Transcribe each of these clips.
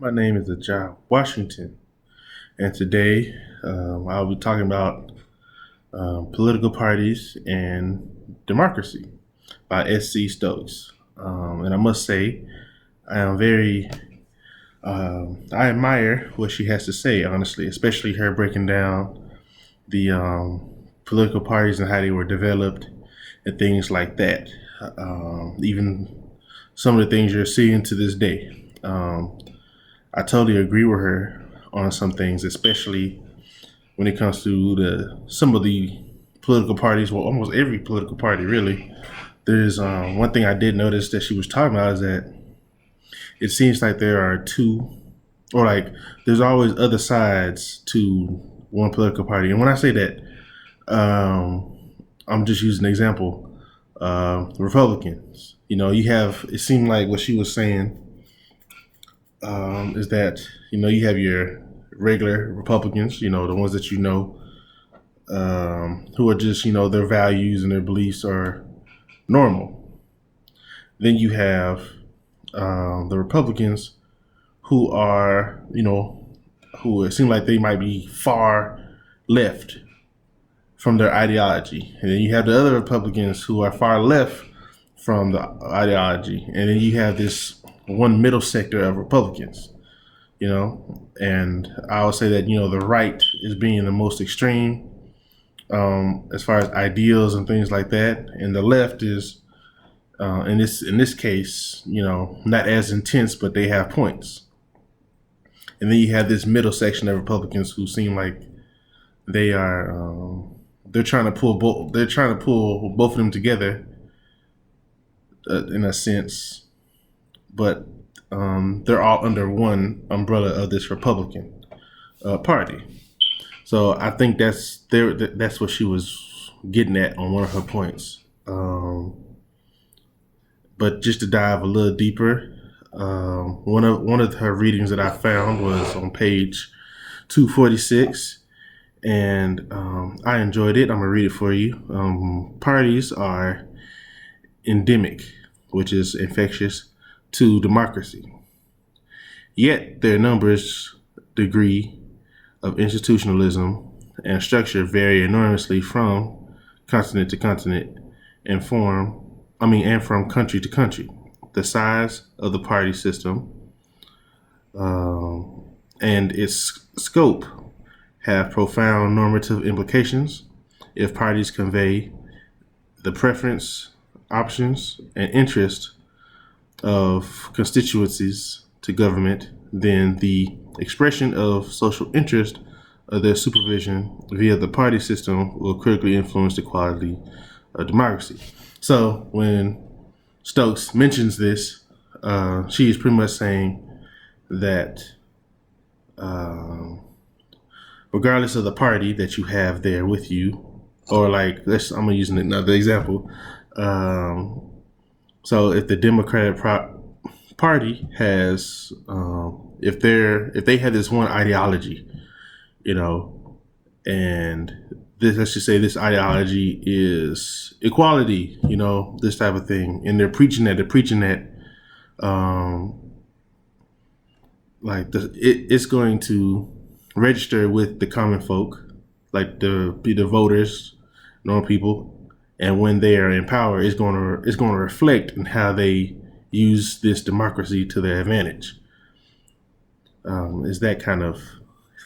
My name is Ajah Washington, and today I'll be talking about political parties and democracy by S.C. Stokes. And I must say, I am very, I admire what she has to say, honestly, especially her breaking down the political parties and how they were developed and things like that. Even some of the things you're seeing to this day. I totally agree with her on some things, especially when it comes to some of the political parties. Well, almost every political party, really. There's one thing I did notice that she was talking about is that it seems like there are two, or like there's always other sides to one political party. And when I say that, I'm just using an example. Republicans, you have. It seemed like what she was saying is that you have your regular Republicans, the ones that who are just their values and their beliefs are normal. Then you have the Republicans who are who it seem like they might be far left from their ideology, and then you have the other Republicans who are far left from the ideology, and then you have this one middle sector of Republicans, and I would say that the right is being the most extreme as far as ideals and things like that, and the left is in this case, not as intense, but they have points. And then you have this middle section of Republicans who seem like they are they're trying to pull both of them together in a sense, but they're all under one umbrella of this Republican Party. So I think that's what she was getting at on one of her points. But just to dive a little deeper, one of her readings that I found was on page 246, and I enjoyed it. I'm gonna read it for you. Parties are endemic, which is infectious, to democracy. Yet their numbers, degree of institutionalism, and structure vary enormously from continent to continent and from country to country. The size of the party system and its scope have profound normative implications if parties convey the preference, options, and interest of constituencies to government, then the expression of social interest of their supervision via the party system will critically influence the quality of democracy. So when Stokes mentions this, she is pretty much saying that regardless of the party that you have there with you, or like I'm gonna use another example. So if the Democratic Party has, if they have this one ideology, and this, let's just say this ideology is equality, this type of thing, and they're preaching that, it's going to register with the common folk, like the voters, normal people, and when they are in power, it's going to reflect in how they use this democracy to their advantage. Is that kind of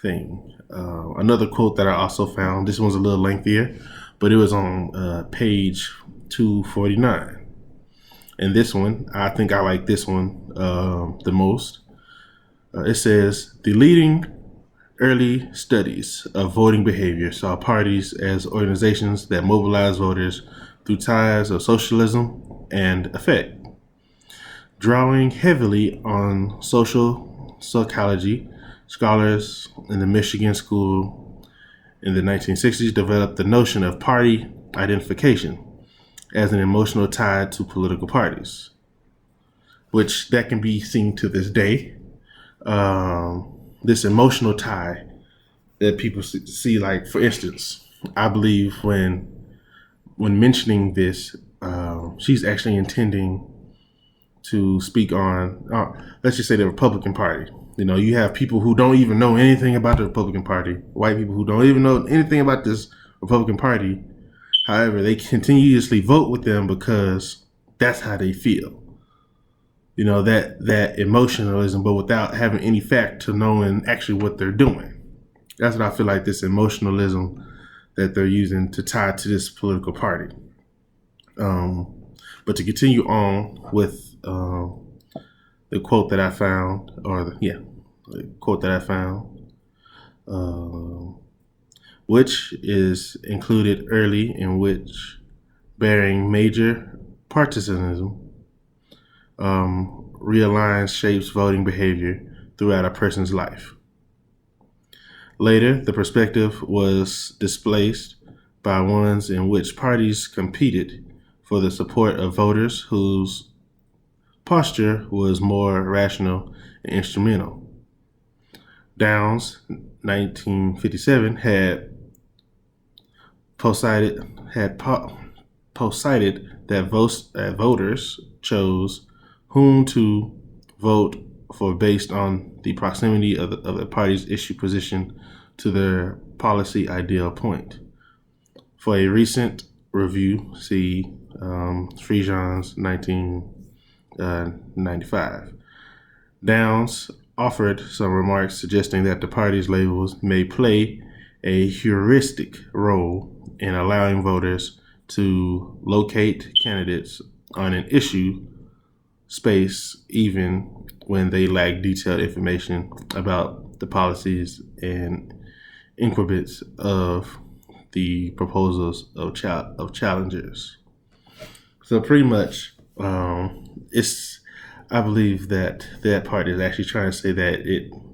thing. Another quote that I also found, this one's a little lengthier, but it was on page 249. And this one, I think I like this one the most. It says, the leading early studies of voting behavior saw parties as organizations that mobilize voters through ties of socialism and affect. Drawing heavily on social psychology, scholars in the Michigan School in the 1960s developed the notion of party identification as an emotional tie to political parties, which that can be seen to this day. This emotional tie that people see, like for instance, I believe when mentioning this, she's actually intending to speak on, let's just say, the Republican Party. You have people who don't even know anything about the Republican Party, white people who don't even know anything about this Republican Party. However, they continuously vote with them because that's how they feel. That emotionalism, but without having any fact to knowing actually what they're doing. That's what I feel like, this emotionalism that they're using to tie to this political party. But to continue on with the quote that I found, the quote that I found, which is included early, in which bearing major partisanism realigns, shapes voting behavior throughout a person's life. Later, the perspective was displaced by ones in which parties competed for the support of voters whose posture was more rational and instrumental. Downs, 1957, had posited that voters chose whom to vote for based on the proximity of the party's issue position to their policy ideal point. For a recent review, see Friedman's 1995. Downs offered some remarks suggesting that the party's labels may play a heuristic role in allowing voters to locate candidates on an issue space even when they lack detailed information about the policies and increments of the proposals of challengers. So pretty much, I believe that part is actually trying to say that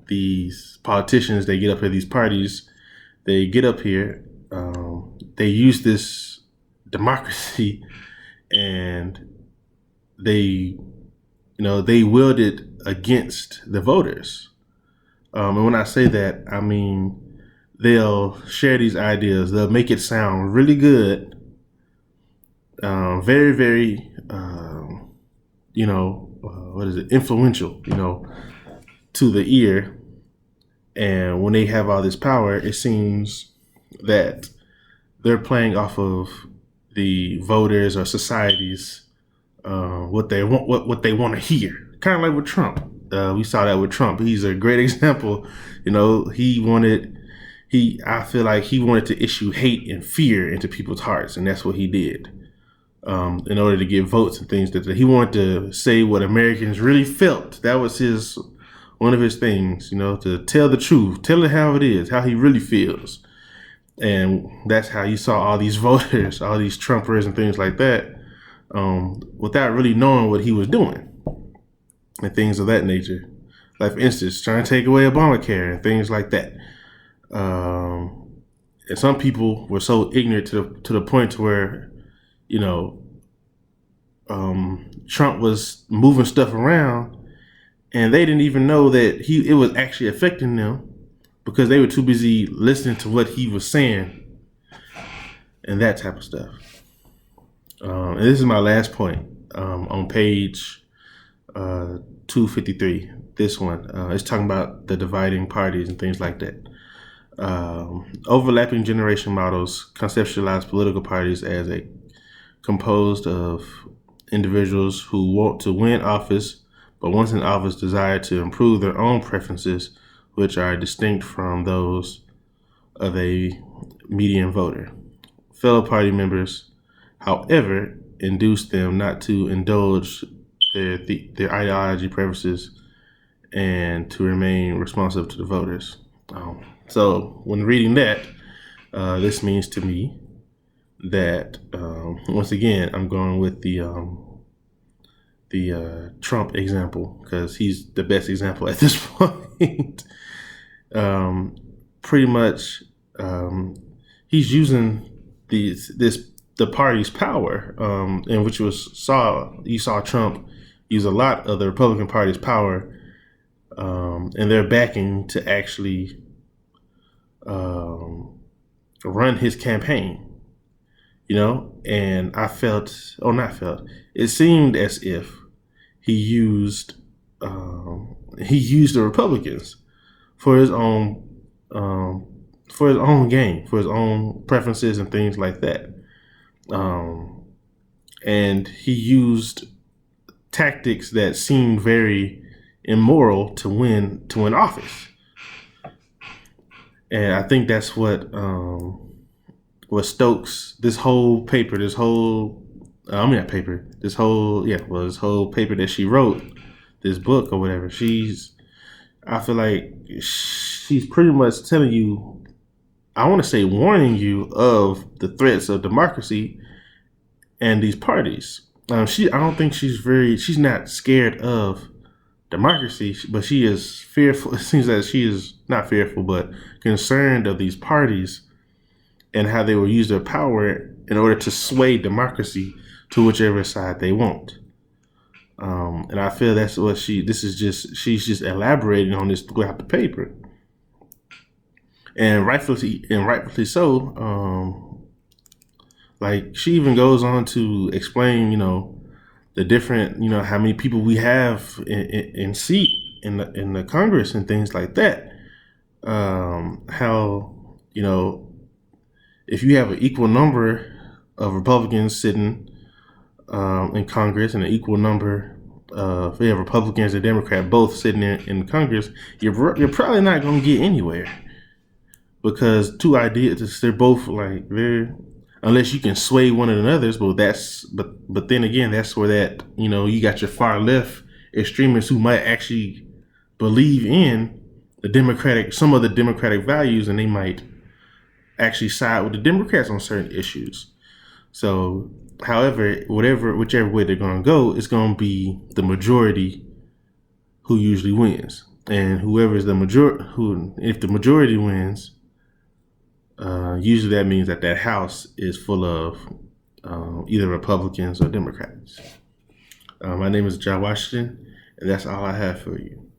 these politicians, they get up here, these parties, they get up here, they use this democracy, and they wield it against the voters. And when I say that, I mean they'll share these ideas. They'll make it sound really good, very, very, influential, to the ear. And when they have all this power, it seems that they're playing off of the voters or society's what they want to hear. Kind of like with Trump. We saw that with Trump. He's a great example. I feel like he wanted to issue hate and fear into people's hearts, and that's what he did. In order to get votes and things, that he wanted to say what Americans really felt. That was one of his things, to tell the truth, tell it how it is, how he really feels. And that's how you saw all these voters, all these Trumpers and things like that, without really knowing what he was doing and things of that nature. Like, for instance, trying to take away Obamacare and things like that. And some people were so ignorant to the point to where, Trump was moving stuff around, and they didn't even know that it was actually affecting them because they were too busy listening to what he was saying and that type of stuff. And this is my last point on page 253. This one, it's talking about the dividing parties and things like that. Overlapping generation models conceptualize political parties as composed of individuals who want to win office, but once in office desire to improve their own preferences, which are distinct from those of a median voter. Fellow party members, however, induce them not to indulge their ideology preferences and to remain responsive to the voters. So when reading that, this means to me that once again I'm going with the Trump example because he's the best example at this point. Pretty much, he's using the party's power, in which you saw Trump use a lot of the Republican Party's power and their backing to actually run his campaign. And it seemed as if he used he used the Republicans for his own gain, for his own preferences and things like that. And he used tactics that seemed very immoral to win office. And I think that's what Stokes, this whole paper that she wrote, this book or whatever. I feel like she's pretty much telling you, I want to say warning you of the threats of democracy and these parties. I don't think she's not scared of democracy, but she is fearful. It seems that she is not fearful, but concerned of these parties and how they will use their power in order to sway democracy to whichever side they want. And I feel that's what she's just elaborating on this throughout the paper. And rightfully so. Like, she even goes on to explain, the different, how many people we have in seat in the Congress and things like that. How, if you have an equal number of Republicans sitting in Congress and an equal number if you have Republicans and Democrats both sitting in Congress, you're probably not going to get anywhere, because two ideas, they're both like, unless you can sway one of the others. But then again, that's where that, you got your far left extremists who might actually believe in some of the democratic values, and they might actually side with the Democrats on certain issues. So, however, whichever way they're going to go, it's going to be the majority who usually wins. And if the majority wins, usually that means that house is full of either Republicans or Democrats. My name is John Washington, and that's all I have for you.